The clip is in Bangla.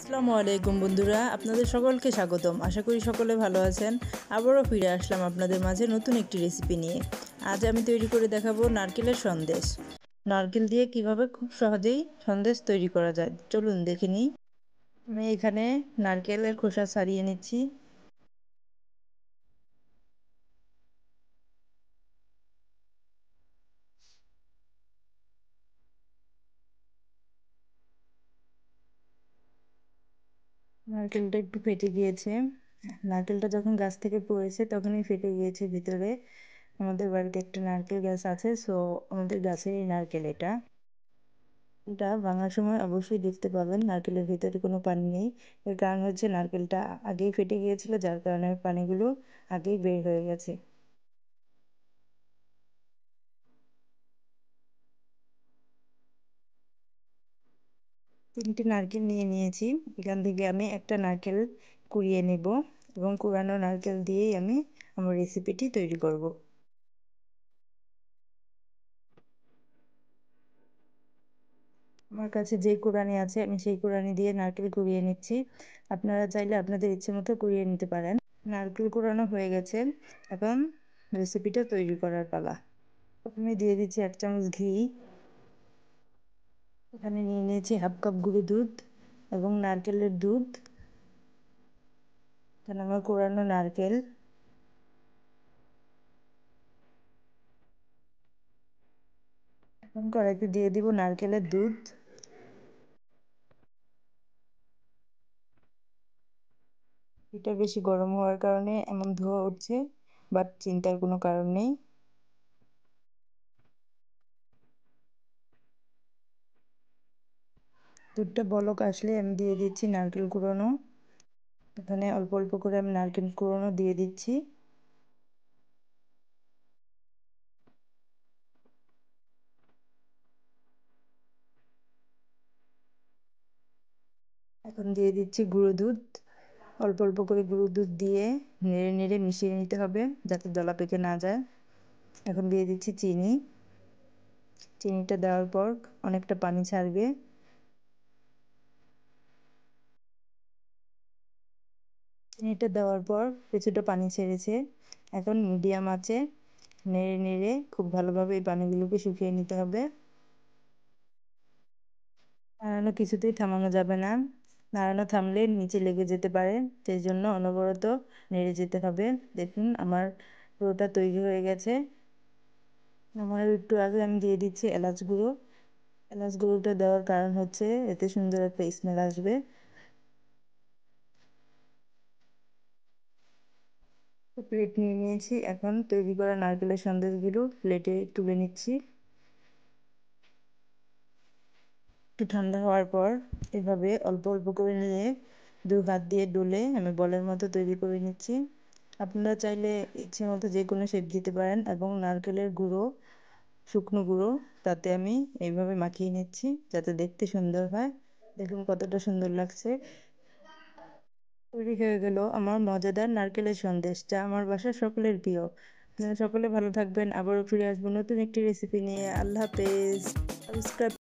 আসসালামু আলাইকুম বন্ধুরা, আপনাদের সকলকে স্বাগতম। আশা করি সকলে ভালো আছেন। আবারও ফিরে আসলাম আপনাদের মাঝে নতুন একটি রেসিপি নিয়ে। আজ আমি তৈরি করে দেখাবো নারকেলের সন্দেশ। নারকেল দিয়ে কিভাবে খুব সহজেই সন্দেশ তৈরি করা যায় চলুন দেখে নিই। আমি এখানে নারকেলের খোসা ছাড়িয়ে নিচ্ছি। নারকেলটা একটু ফেটে গিয়েছে। নারকেলটা যখন গাছ থেকে পড়েছে তখনই ফেটে গিয়েছে ভিতরে। আমাদের বাড়িতে একটা নারকেল গাছ আছে, সো আমাদের গাছেরই নারকেল এটা। এটা ভাঙার সময় অবশ্যই দেখতে পাবেন নারকেলের ভিতরে কোনো পানি নেই। এর কারণ হচ্ছে নারকেলটা আগেই ফেটে গিয়েছিল, যার কারণে পানিগুলো আগেই বের হয়ে গেছে। তিনটি নারকেল নিয়ে নিয়েছি। এখান থেকে আমি একটা নারকেল কুড়িয়ে নেব এবং কুড়ানো নারকেল দিয়েই আমি আমার রেসিপিটি তৈরি করব। আমার কাছে যে কুড়ানি আছে আমি সেই কুড়ানি দিয়ে নারকেল কুড়িয়ে নিচ্ছি। আপনারা চাইলে আপনাদের ইচ্ছে মতো কুড়িয়ে নিতে পারেন। নারকেল কুড়ানো হয়ে গেছে, এখন রেসিপিটা তৈরি করার পালা। প্রথমে দিয়ে দিচ্ছি 1 চামচ ঘি। এখানে নিয়ে নিয়েছি হাফ কাপ গুঁড়ো দুধ এবং নারকেলের দুধ। এখানে আমার কোরানো নারকেল। এখন কড়াইতে দিয়ে দিব নারকেলের দুধ। এটা বেশি গরম হওয়ার কারণে এমন ধোঁয়া উঠছে, বাট চিন্তার কোনো কারণ নেই। দুধটা বলক আসলে আমি দিয়ে দিচ্ছি নারকেল কুড়ানো। এখানে অল্প অল্প করে আমি নারকেল কুড়ানো দিয়ে দিচ্ছি। এখন দিয়ে দিচ্ছি গুঁড়ো দুধ। অল্প অল্প করে গুঁড়ো দুধ দিয়ে নেড়ে নেড়ে মিশিয়ে নিতে হবে যাতে দলা পেকে না যায়। এখন দিয়ে দিচ্ছি চিনি। চিনিটা দেওয়ার পর অনেকটা পানি ছাড়বে। চিনিটা দেওয়ার পর কিছুটা পানি ছেড়েছে। এখন মিডিয়াম আঁচে নেড়ে নেড়ে খুব ভালোভাবে এই পানিগুলোকে শুকিয়ে নিতে হবে। নাড়ানো কিছুতেই থামানো যাবে না। নাড়ানো থামলে নিচে লেগে যেতে পারে, সেই জন্য অনবরত নেড়ে যেতে হবে। দেখুন আমার পুরোটা তৈরি হয়ে গেছে। আমার একটু আগে আমি দিয়ে দিচ্ছি এলাচ গুঁড়ো। এলাচ গুঁড়োটা দেওয়ার কারণ হচ্ছে এতে সুন্দর একটা স্মেল আসবে। প্লেট নিয়ে নিয়েছি, এখন তৈরি করা নারকেলের সন্দেশগুলো প্লেটে তুলে নিচ্ছি। একটু ঠান্ডা হওয়ার পর এভাবে অল্প অল্প করে নিয়ে 2 হাত দিয়ে ডলে আমি বলের মতো তৈরি করে নিচ্ছি। আপনারা চাইলে ইচ্ছে মতো যে কোনো শেপ দিতে পারেন এবং নারকেলের গুঁড়ো, শুকনো গুঁড়ো, তাতে আমি এইভাবে মাখিয়ে নিচ্ছি যাতে দেখতে সুন্দর হয়। দেখুন কতটা সুন্দর লাগছে। তৈরি হয়ে গেল আমার মজাদার নারকেলের সন্দেশ, যা আমার বাসার সকলের প্রিয়। আপনারা সকলে ভালো থাকবেন, আবারও ফিরে আসবো নতুন একটি রেসিপি নিয়ে। আল্লাহ হাফেজ। সাবস্ক্রাইব